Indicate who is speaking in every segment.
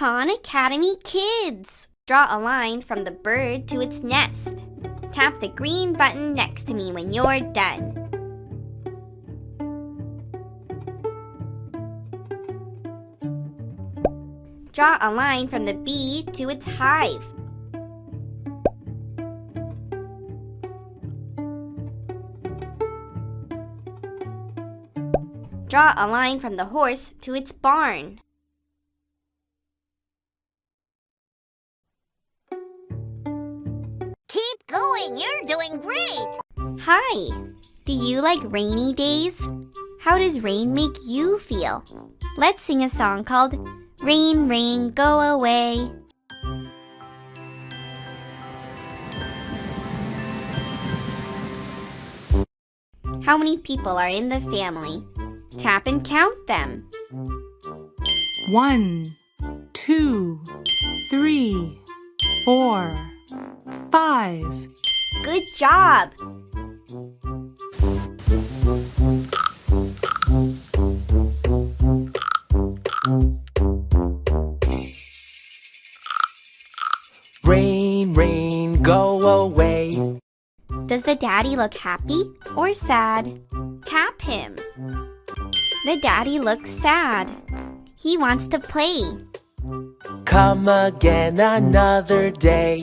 Speaker 1: Khan Academy Kids! Draw a line from the bird to its nest. Tap the green button next to me when you're done. Draw a line from the bee to its hive. Draw a line from the horse to its barn.
Speaker 2: Keep going, you're doing great!
Speaker 1: Hi! Do you like rainy days? How does rain make you feel? Let's sing a song called Rain, Rain, Go Away. How many people are in the family? Tap and count them.
Speaker 3: 1, 2, 3, 4, 5.
Speaker 1: Good job!
Speaker 4: Rain, rain, go away.
Speaker 1: Does the daddy look happy or sad? Tap him. The daddy looks sad. He wants to play.
Speaker 4: Come again another day.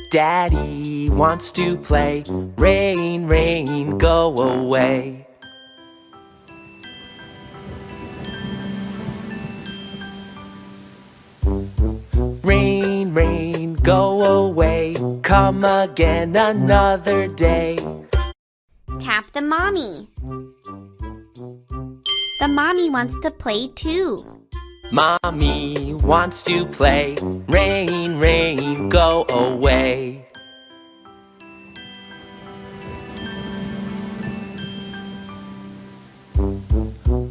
Speaker 4: Daddy wants to play. Rain, rain, go away. Rain, rain, go away. Come again another day.
Speaker 1: Tap the mommy. The mommy wants to play too.
Speaker 4: Mommy wants to play. Rain, rain, go away.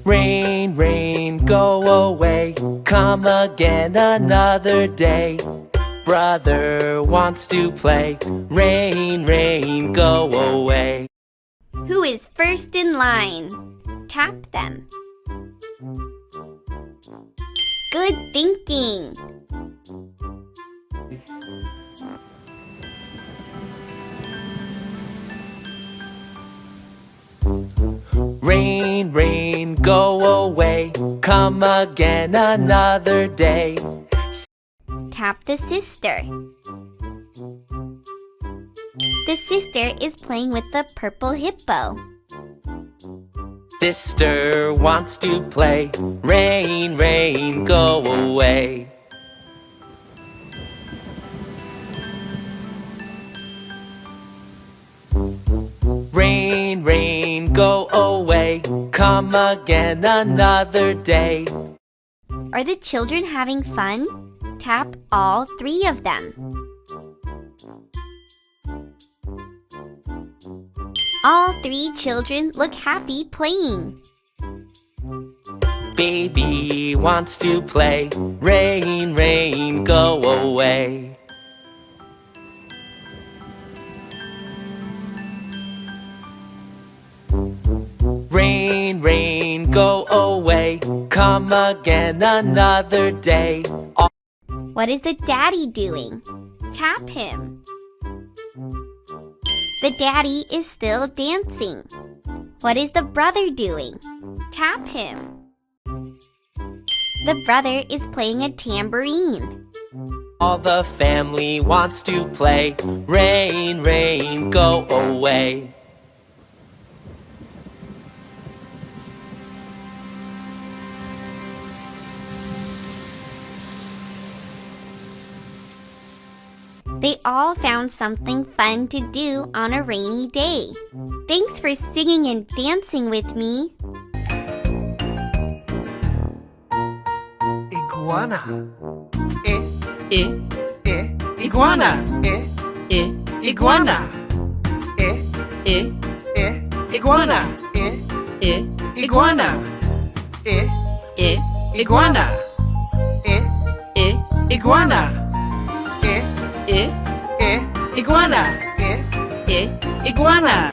Speaker 4: Rain, rain, go away. Come again another day. Brother wants to play. Rain, rain, go away.
Speaker 1: Who is first in line? Tap them. Good thinking.
Speaker 4: Rain, rain, go away. Come again another day.
Speaker 1: Tap the sister. The sister is playing with the purple hippo.
Speaker 4: Sister wants to play. Rain, rain, go away. Rain, rain, go away. Come again another day.
Speaker 1: Are the children having fun? Tap all 3 of them. All 3 children look happy playing.
Speaker 4: Baby wants to play. Rain, rain, go away. Rain, rain, go away. Come again another day.
Speaker 1: What is the daddy doing? Tap him. The daddy is still dancing. What is the brother doing? Tap him. The brother is playing a tambourine.
Speaker 4: All the family wants to play. Rain, rain, go away.
Speaker 1: They all found something fun to do on a rainy day. Thanks for singing and dancing with me.
Speaker 5: Iguana. Iguana. Iguana. Iguana. Iguana. Iguana. Iguana. Iguana. Iguana.